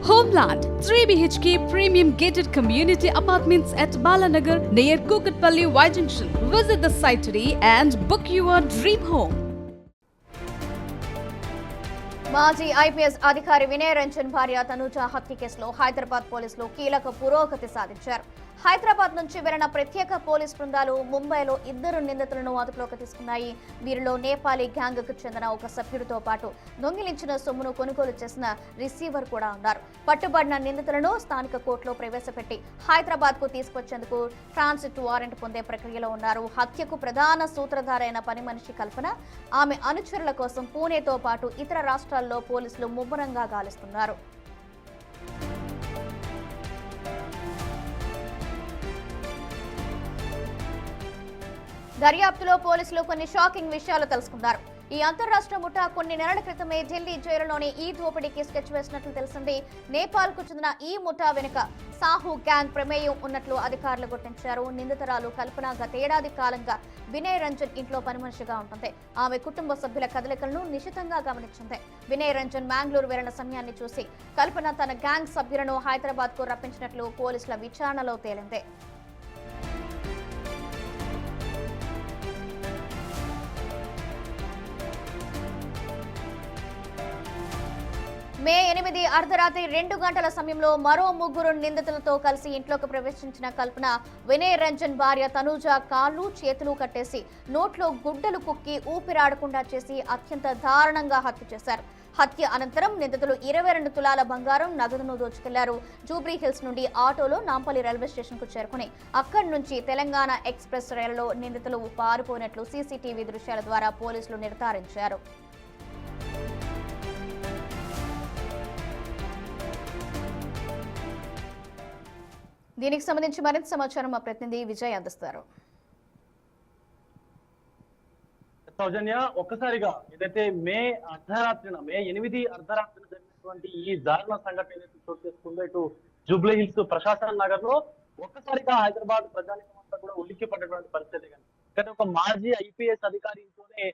Homeland 3 BHK premium gated community apartments at Balanagar near Kukatpalli Y Junction. Visit the site today and book your dream home. మాజీ IPS అధికారి వినయ్ రంజన్ భార్య తనుజ హత్య కేసులో హైదరాబాద్ పోలీసులు కీలక పురోగతి సాధించారు. హైదరాబాద్ నుంచి వెళ్లిన ప్రత్యేక పోలీస్ బృందాలు ముంబైలో 2 నిందితులను అదుపులోకి తీసుకున్నాయి. వీరిలో నేపాలీ గ్యాంగ్ కు చెందిన ఒక సభ్యుడితో పాటు దొంగిలించిన సొమ్మును కొనుగోలు చేసిన రిసీవర్ కూడా ఉన్నారు. పట్టుబడిన నిందితులను స్థానిక కోర్టులో ప్రవేశపెట్టి హైదరాబాద్ కు తీసుకొచ్చేందుకు ట్రాన్సిట్ వారెంట్ పొందే ప్రక్రియలో ఉన్నారు. హత్యకు ప్రధాన సూత్రధారైన పని మనిషి కల్పన, ఆమె అనుచరుల కోసం పూణేతో పాటు ఇతర రాష్ట్రాల్లో పోలీసులు ముమ్మరంగా గాలిస్తున్నారు. దర్యాప్తులో పోలీసులు కొన్ని షాకింగ్ విషయాలు తెలుసుకున్నారు. ఈ అంతర్రాష్ట్ర ముఠా కొన్ని నెలల క్రితమే ఢిల్లీ జైలులోని ఈ దోపిడీకి స్కెచ్ వేసినట్లు తెలిసింది. నేపాల్ కు చెందిన ఈ ముఠా వెనుక సాహు గ్యాంగ్ ప్రమేయం ఉన్నట్లు అధికారులు గుర్తించారు. నిందితురాలు కల్పన గతేడాది కాలంగా వినయ్ రంజన్ ఇంట్లో పనిమనిషిగా ఉంటుంది. ఆమె కుటుంబ సభ్యుల కదలికలను నిశితంగా గమనించింది. వినయ్ రంజన్ మ్యాంగ్లూరు వెళ్లిన సమయాన్ని చూసి కల్పన తన గ్యాంగ్ సభ్యులను హైదరాబాద్ కు రప్పించినట్లు పోలీసుల విచారణలో తేలింది. మే 8 అర్ధరాత్రి 2 గంటల సమయంలో మరో 3 నిందితులతో కలిసి ఇంట్లోకి ప్రవేశించిన కల్పన వినయ్ రంజన్ భార్య తనుజ కాళ్ళు చేతులు కట్టేసి నోట్లో గుడ్డలు కుక్కి ఊపిరాడకుండా చేసి అత్యంత దారుణంగా హత్య చేశారు. హత్య అనంతరం నిందితులు 22 తులాల బంగారం, నగదును దోచుకెళ్లారు. జూబ్లీ హిల్స్ నుండి ఆటోలో నాంపల్లి రైల్వే స్టేషన్ కు చేరుకుని అక్కడి నుంచి తెలంగాణ ఎక్స్ప్రెస్ రైలులో నిందితులు పారిపోయినట్లు సీసీటీవీ దృశ్యాల ద్వారా పోలీసులు నిర్ధారించారు. దీనికి సంబంధించి మరింత సమాచారం మా ప్రతినిధి విజయ్ అందిస్తారు. సౌజన్య, ఒక్కసారిగా ఏదైతే మే 8 అర్ధరాత్రిన జరిగినటువంటి ఈ దారుణ సంఘటన ఏదైతే చోటు చేసుకుందో ఇటు జూబ్లీ హిల్స్ ప్రశాసన్ నగర్ లో ఒక్కసారిగా హైదరాబాద్ ప్రజానికం అంతా కూడా ఉలిక్కి పడ్డటువంటి పరిస్థితి. కానీ ఇక్కడ ఒక మాజీ ఐపీఎస్ అధికారి ఇంట్లోనే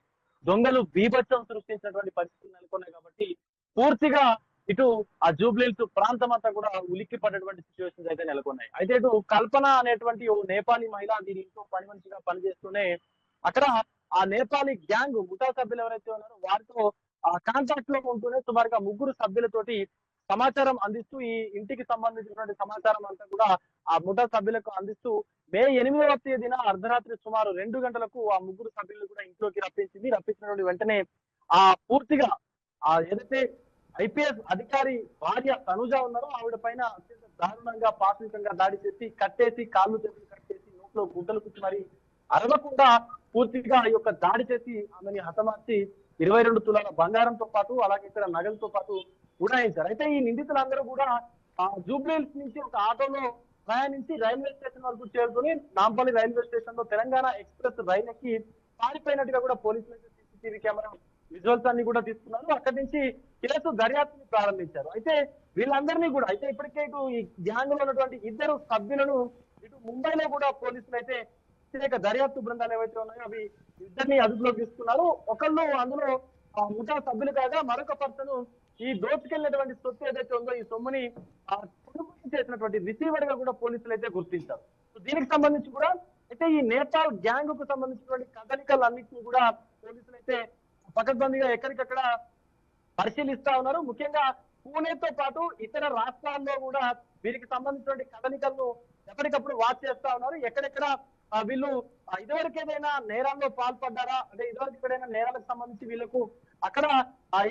దొంగలు బీభత్సం సృష్టించినటువంటి పరిస్థితులు నెలకొన్నాయి. కాబట్టి పూర్తిగా ఇటు ఆ జూబ్లీహిల్స్ ప్రాంతం అంతా కూడా ఉలిక్కి పడ్డటువంటి సిచ్యువేషన్స్ అయితే నెలకొన్నాయి. అయితే ఇటు కల్పన అనేటువంటి ఓ నేపాలీ మహిళ దీని ఇంట్లో పని మనిషిగా పనిచేస్తూనే అక్కడ ఆ నేపాలీ గ్యాంగ్ ముఠా సభ్యులు ఎవరైతే ఉన్నారో వారితో ఆ కాంటాక్ట్ లో ఉంటూనే సుమారుగా 3 సభ్యులతోటి సమాచారం అందిస్తూ ఈ ఇంటికి సంబంధించినటువంటి సమాచారం అంతా కూడా ఆ ముఠా సభ్యులకు అందిస్తూ మే 8వ తేదీన అర్ధరాత్రి సుమారు 2 గంటలకు ఆ 3 సభ్యులను కూడా ఇంట్లోకి రప్పించినటువంటి వెంటనే ఆ పూర్తిగా ఆ ఏదైతే ఐపీఎస్ అధికారి భార్య తనుజ ఉన్నారో ఆవిడ పైన అత్యంత దారుణంగా పాశవికంగా దాడి చేసి కట్టేసి కాళ్ళు చేతులు కట్టేసి నోట్లో గుడ్డలు కుచ్చి మరి అరవకుండా పూర్తిగా ఈ యొక్క దాడి చేసి ఆమెని హతమార్చి 22 తులాల బంగారంతో పాటు అలాగే ఇక్కడ నగలతో పాటు ఉడాయించారు. అయితే ఈ నిందితులందరూ కూడా జూబ్లీహిల్స్ నుంచి ఒక ఆటోలో ప్రయాణించి రైల్వే స్టేషన్ వరకు చేరుకుని నాంపల్లి రైల్వే స్టేషన్ లో తెలంగాణ ఎక్స్ప్రెస్ రైలు ఎక్కి పారిపోయినట్టుగా కూడా పోలీసులు సీసీటీవీ కెమెరా విజువల్స్ అన్ని కూడా తీసుకున్నారు. అక్కడి నుంచి కేసు దర్యాప్తుని ప్రారంభించారు. అయితే వీళ్ళందరినీ కూడా అయితే ఇప్పటికే ఇటు ఈ గ్యాంగ్ లో ఉన్నటువంటి 2 సభ్యులను ఇటు ముంబైలో కూడా పోలీసులు అయితే ప్రత్యేక దర్యాప్తు బృందాలు ఏవైతే ఉన్నాయో అవి 2ని అదుపులోకి తీసుకున్నారు. ఒకళ్ళు అందులో ముఠా సభ్యులు కాగా మరొక పర్సన్ ఈ దోచుకెళ్ళినటువంటి సొత్తు ఏదైతే ఉందో ఈ సొమ్ముని కొనుగోలు చేసినటువంటి రిసీవర్ గా కూడా పోలీసులు అయితే గుర్తించారు. దీనికి సంబంధించి కూడా అయితే ఈ నేపాల్ గ్యాంగ్ కు సంబంధించినటువంటి కదలికలన్నింటినీ కూడా పోలీసులు అయితే పకడ్బందీగా ఎక్కడికక్కడ పరిశీలిస్తా ఉన్నారు. ముఖ్యంగా పూణేతో పాటు ఇతర రాష్ట్రాల్లో కూడా వీరికి సంబంధించినటువంటి కదలికలను ఎప్పటికప్పుడు వాచ్ చేస్తా ఉన్నారు. ఎక్కడెక్కడ వీళ్ళు ఇదివరకు ఏదైనా నేరాల్లో పాల్పడ్డారా, అంటే ఇదివరకు ఎక్కడైనా నేరాలకు సంబంధించి వీళ్ళకు అక్కడ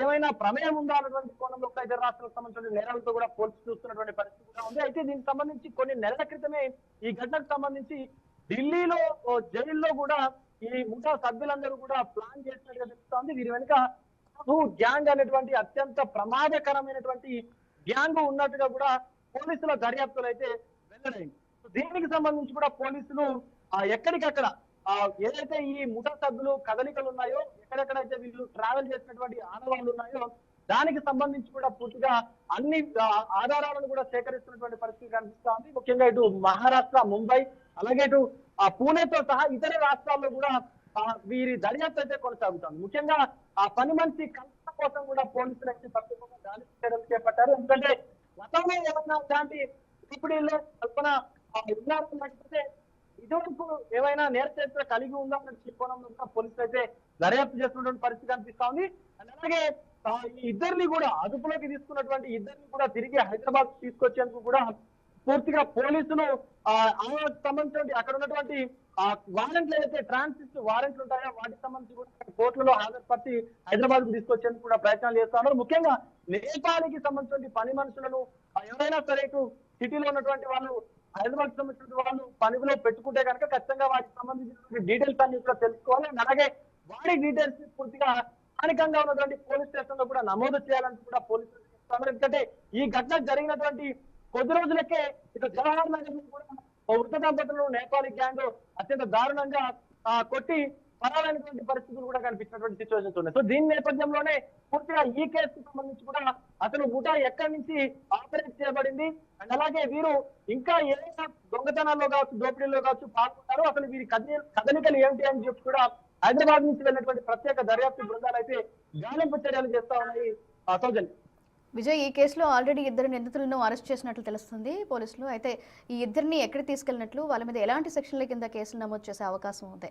ఏమైనా ప్రమేయం ఉందా అన్నటువంటి కోణంలో ఇతర రాష్ట్రాలకు సంబంధించిన నేరాలతో కూడా పోల్చి చూస్తున్నటువంటి పరిస్థితి కూడా ఉంది. అయితే దీనికి సంబంధించి కొన్ని నెలల క్రితమే ఈ ఘటనకు సంబంధించి ఢిల్లీలో జైల్లో కూడా ఈ ముఠా సభ్యులందరూ కూడా ప్లాన్ చేసినట్టుగా తెలుస్తోంది. వీరి వెనుక గ్యాంగ్ అనేటువంటి అత్యంత ప్రమాదకరమైనటువంటి గ్యాంగ్ ఉన్నట్టుగా కూడా పోలీసుల దర్యాప్తులు అయితే వెల్లడైంది. దీనికి సంబంధించి కూడా పోలీసులు ఎక్కడికక్కడ ఏదైతే ఈ ముఠా సభ్యులు కదలికలు ఉన్నాయో, ఎక్కడెక్కడైతే వీళ్ళు ట్రావెల్ చేసినటువంటి ఆనవాళ్లు ఉన్నాయో దానికి సంబంధించి కూడా పూర్తిగా అన్ని ఆధారాలను కూడా సేకరిస్తున్నటువంటి పరిస్థితి కనిపిస్తా ఉంది. ముఖ్యంగా ఇటు మహారాష్ట్ర, ముంబై అలాగే ఇటు పూణేతో సహా ఇతర రాష్ట్రాల్లో కూడా వీరి దర్యాప్తు అయితే కొనసాగుతుంది. ముఖ్యంగా ఆ పని మనిషి కల్పన కోసం కూడా పోలీసులు అయితే ప్రత్యేకంగా గాలి చర్యలు చేపట్టారు. ఎందుకంటే గతంలో ఏమైనా ఇలాంటి దోపిడీల్లో కల్పన ఉన్నారు లేకపోతే ఇదివరకు ఏమైనా నేర చరిత్ర కలిగి ఉందా అనే కోణంలో కూడా పోలీసులు అయితే దర్యాప్తు చేస్తున్నటువంటి పరిస్థితి కనిపిస్తా ఉంది. అండ్ అలాగే ఈ ఇద్దరిని కూడా అదుపులోకి తీసుకున్నటువంటి ఇద్దరిని కూడా తిరిగి హైదరాబాద్ తీసుకొచ్చేందుకు కూడా పూర్తిగా పోలీసులు ఆయనకు సంబంధించిన అక్కడ ఉన్నటువంటి వారెంట్లు ఏదైతే ట్రాన్సిస్ట్ వారెంట్లు ఉంటాయో వాటికి సంబంధించి కూడా కోర్టులలో హాజరుపరిచి హైదరాబాద్ కు తీసుకొచ్చేందుకు కూడా ప్రయత్నాలు చేస్తా ఉన్నారు. ముఖ్యంగా నేపాల్కి సంబంధించిన పని మనుషులను ఎవరైనా సరే ఇటు సిటీలో ఉన్నటువంటి వాళ్ళు హైదరాబాద్ కి సంబంధించిన వాళ్ళు పనిలో పెట్టుకుంటే కనుక ఖచ్చితంగా వాటికి సంబంధించిన డీటెయిల్స్ అన్ని కూడా తెలుసుకోవాలి. అలాగే వాడి డీటెయిల్స్ పూర్తిగా స్థానికంగా ఉన్నటువంటి పోలీస్ స్టేషన్ లో కూడా నమోదు చేయాలని కూడా పోలీసులు చెప్తున్నారు. ఎందుకంటే ఈ ఘటన జరిగినటువంటి కొద్ది రోజులకే ఇక జవహర్ నగర్ కూడా వృద్ధ దంపతులను నేపాలీ గ్యాంగ్ అత్యంత దారుణంగా కొట్టి పరాలైనటువంటి పరిస్థితులు కూడా కనిపించినటువంటి సిచ్యువేషన్స్ ఉన్నాయి. సో దీని నేపథ్యంలోనే పూర్తిగా ఈ కేసుకు సంబంధించి కూడా అసలు ముఠా ఎక్కడి నుంచి ఆపరేట్ చేయబడింది అండ్ అలాగే వీరు ఇంకా ఏదైనా దొంగతనాల్లో కావచ్చు దోపిడీల్లో కావచ్చు పాల్గొన్నారు, అసలు వీరి కదలికలు ఏమిటి అని చెప్పి కూడా హైదరాబాద్ నుంచి వెళ్ళినటువంటి ప్రత్యేక దర్యాప్తు బృందాలు అయితే గాలింపు చర్యలు చేస్తా ఉన్నాయి. సౌజన్య, విజయ్, ఈ కేసులో ఆల్రెడీ ఇద్దరు నిందితులను అరెస్ట్ చేసినట్లు తెలుస్తుంది పోలీసులు. అయితే ఈ ఇద్దరిని ఎక్కడికి తీసుకెళ్లినట్లు, వాళ్ళ మీద ఎలాంటి సెక్షన్ల కింద కేసులు నమోదు చేసే అవకాశం ఉంది?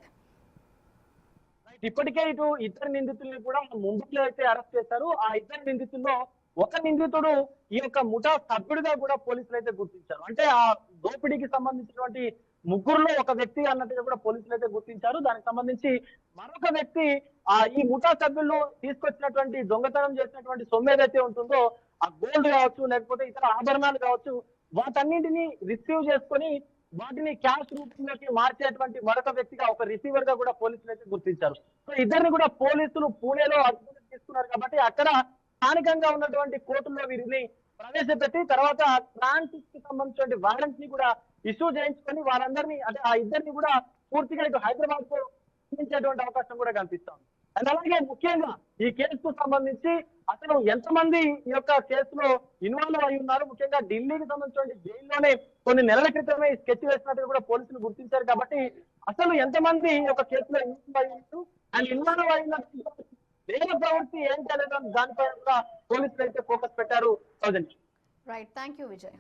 ఇప్పటికే ఇటు ఇద్దరు నిందితుల్ని కూడా ముంబైలో అయితే అరెస్ట్ చేశారు. ఆ ఇద్దరు నిందితుల్లో ఒక నిందితుడు ఈ యొక్క ముఠా సభ్యుడిగా కూడా పోలీసులు అయితే గుర్తించారు. అంటే ఆ దోపిడీకి సంబంధించినటువంటి ముగ్గురులో ఒక వ్యక్తి అన్నట్టుగా కూడా పోలీసులు అయితే గుర్తించారు. దానికి సంబంధించి మరొక వ్యక్తి ఈ ముఠా సభ్యులు తీసుకొచ్చినటువంటి దొంగతనం చేసినటువంటి సొమ్ము ఏదైతే ఉంటుందో ఆ గోల్డ్ కావచ్చు లేకపోతే ఇతర ఆభరణాలు కావచ్చు వాటన్నింటినీ రిసీవ్ చేసుకొని వాటిని క్యాష్ రూపంలోకి మార్చేటువంటి మరొక వ్యక్తిగా ఒక రిసీవర్ గా కూడా పోలీసులు అయితే గుర్తించారు. సో ఇద్దరిని కూడా పోలీసులు పూణేలో అదుపులోకి తీసుకున్నారు కాబట్టి అక్కడ స్థానికంగా ఉన్నటువంటి కోర్టుల్లో వీరిని ప్రవేశపెట్టి తర్వాత ట్రాన్సిట్ కి సంబంధించిన వారెంట్ ని కూడా ఇష్యూ చేయించుకొని వారందరినీ అంటే ఆ ఇద్దరిని కూడా పూర్తిగా ఇటు హైదరాబాద్ కు పంపించేటువంటి అవకాశం కూడా కనిపిస్తోంది. అండ్ అలాగే ముఖ్యంగా ఈ కేసుకు సంబంధించి అసలు ఎంతమంది ఈ యొక్క కేసులో ఇన్వాల్వ్ అయి ఉన్నారు, ముఖ్యంగా ఢిల్లీకి సంబంధించిన జైల్లోనే కొన్ని నెలల క్రితమే స్కెచ్ వేసినట్టు కూడా పోలీసులు గుర్తించారు. కాబట్టి అసలు ఎంతమంది ఈ యొక్క కేసులో ఇన్వాల్వ్ అయి ఉన్నారు అండ్ ఇన్వాల్వ్ అయినట్టు నేర ప్రవృత్తి ఏంటి అనేది దానిపై కూడా పోలీసులు అయితే ఫోకస్ పెట్టారు. Right, thank you Vijay.